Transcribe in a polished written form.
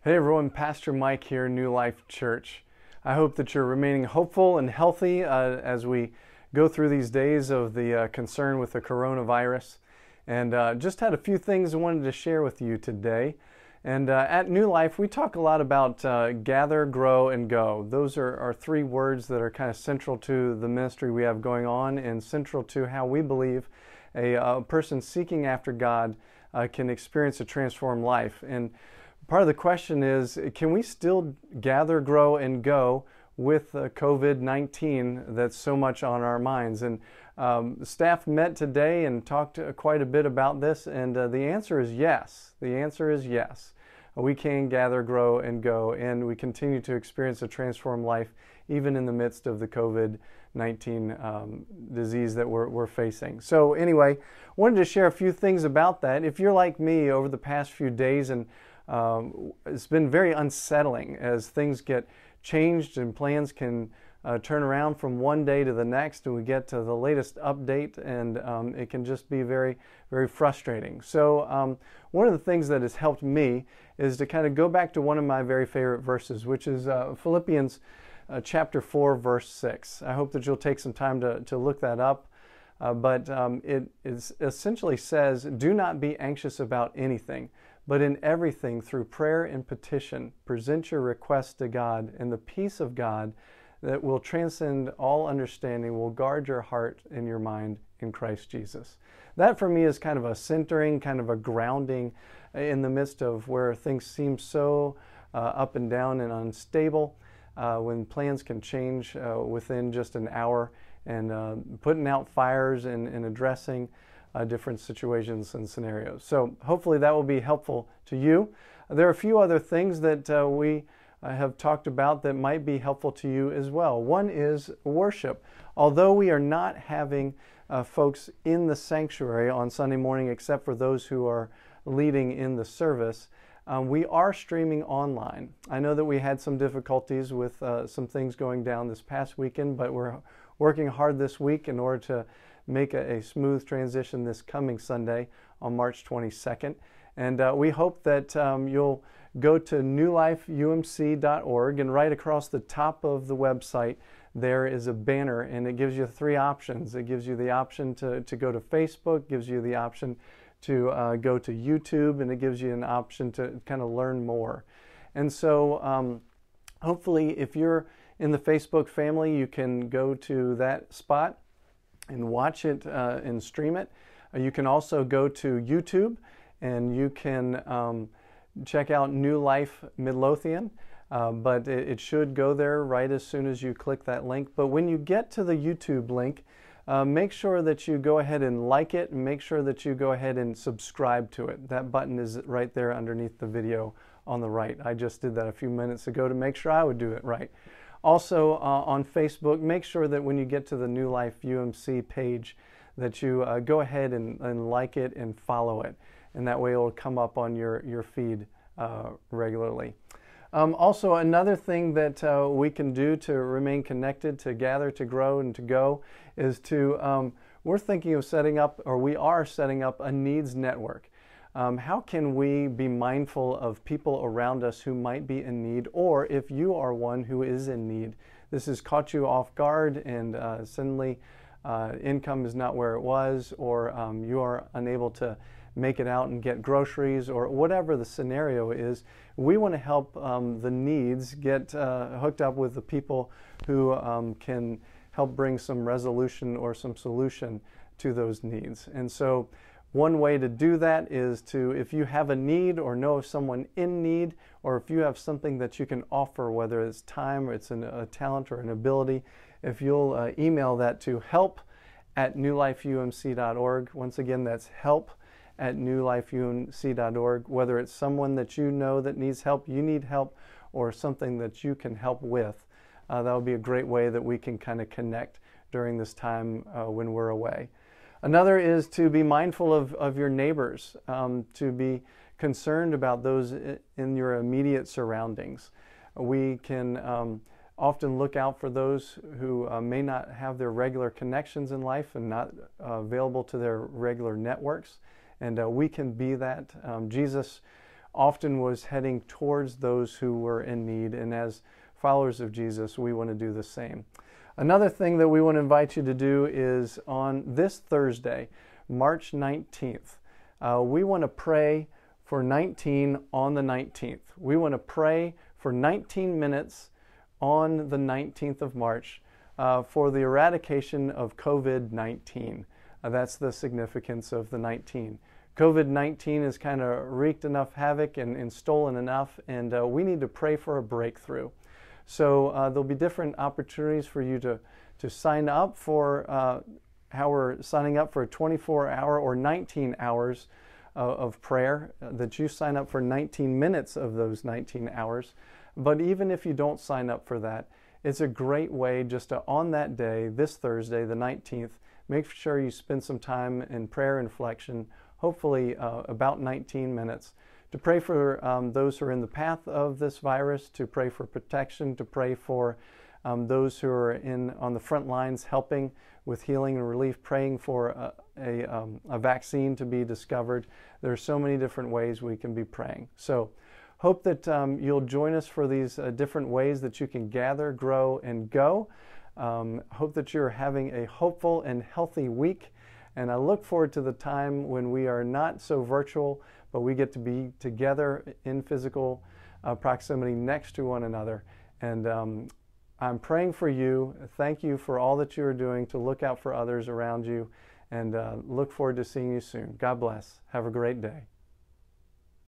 Hey everyone, Pastor Mike here, New Life Church. I hope that you're remaining hopeful and healthy as we go through these days of the concern with the coronavirus. And just had a few things I wanted to share with you today. And at New Life, we talk a lot about gather, grow, and go. Those are three words that are kind of central to the ministry we have going on and central to how we believe a person seeking after God can experience a transformed life. And part of the question is, can we still gather, grow, and go with COVID-19 that's so much on our minds? And staff met today and talked quite a bit about this, and the answer is yes. The answer is yes. We can gather, grow, and go, and we continue to experience a transformed life even in the midst of the COVID-19 disease that we're facing. So anyway, wanted to share a few things about that. If you're like me over the past few days, and it's been very unsettling as things get changed and plans can turn around from one day to the next, and we get to the latest update, and it can just be very, very frustrating. So one of the things that has helped me is to kind of go back to one of my very favorite verses, which is Philippians chapter 4, verse 6. I hope that you'll take some time to look that up. But it essentially says, "Do not be anxious about anything, but in everything, through prayer and petition, present your requests to God, and the peace of God that will transcend all understanding will guard your heart and your mind in Christ Jesus." That for me is kind of a centering, kind of a grounding in the midst of where things seem so up and down and unstable, when plans can change within just an hour, and putting out fires and addressing different situations and scenarios. So hopefully that will be helpful to you. There are a few other things that we have talked about that might be helpful to you as well. One is worship. Although we are not having folks in the sanctuary on Sunday morning, except for those who are leading in the service, we are streaming online. I know that we had some difficulties with some things going down this past weekend, but we're working hard this week in order to make a smooth transition this coming Sunday on March 22nd. And we hope that you'll go to newlifeumc.org, and right across the top of the website there is a banner, and it gives you three options. It gives you the option to go to Facebook, gives you the option to go to YouTube, and it gives you an option to kind of learn more. And so hopefully if you're in the Facebook family, you can go to that spot and watch it and stream it. You can also go to YouTube, and you can check out New Life Midlothian, but it should go there right as soon as you click that link. But when you get to the YouTube link, make sure that you go ahead and like it, and make sure that you go ahead and subscribe to it. That button is right there underneath the video on the right. I just did that a few minutes ago to make sure I would do it right. Also on Facebook, make sure that when you get to the New Life UMC page that you go ahead and like it and follow it. And that way it will come up on your feed regularly. Also, another thing that we can do to remain connected, to gather, to grow, and to go is to, we're thinking of setting up, or we are setting up, a needs network. How can we be mindful of people around us who might be in need, or if you are one who is in need, this has caught you off guard, and suddenly income is not where it was, or you are unable to make it out and get groceries, or whatever the scenario is, we want to help the needs get hooked up with the people who can help bring some resolution or some solution to those needs. And so one way to do that is to, if you have a need or know of someone in need, or if you have something that you can offer, whether it's time or it's a talent or an ability, if you'll email that to help@newlifeumc.org. Once again, that's help@newlifeumc.org. Whether it's someone that you know that needs help, you need help, or something that you can help with, that would be a great way that we can kind of connect during this time when we're away. Another is to be mindful of your neighbors, to be concerned about those in your immediate surroundings. We can often look out for those who may not have their regular connections in life and not available to their regular networks, and we can be that. Jesus often was heading towards those who were in need. And as followers of Jesus, we want to do the same. Another thing that we want to invite you to do is on this Thursday, March 19th, we want to pray for 19 on the 19th. We want to pray for 19 minutes on the 19th of March for the eradication of COVID-19. That's the significance of the 19. COVID-19 has kind of wreaked enough havoc and stolen enough, and we need to pray for a breakthrough. So there'll be different opportunities for you to sign up for how we're signing up for a 24-hour or 19 hours of prayer, that you sign up for 19 minutes of those 19 hours. But even if you don't sign up for that, it's a great way just to, on that day, this Thursday, the 19th, make sure you spend some time in prayer and reflection, hopefully about 19 minutes, to pray for those who are in the path of this virus, to pray for protection, to pray for those who are on the front lines helping with healing and relief, praying for a vaccine to be discovered. There are so many different ways we can be praying. So hope that you'll join us for these different ways that you can gather, grow, and go. Hope that you're having a hopeful and healthy week. And I look forward to the time when we are not so virtual, but we get to be together in physical proximity next to one another. And I'm praying for you. Thank you for all that you are doing to look out for others around you, and look forward to seeing you soon. God bless. Have a great day.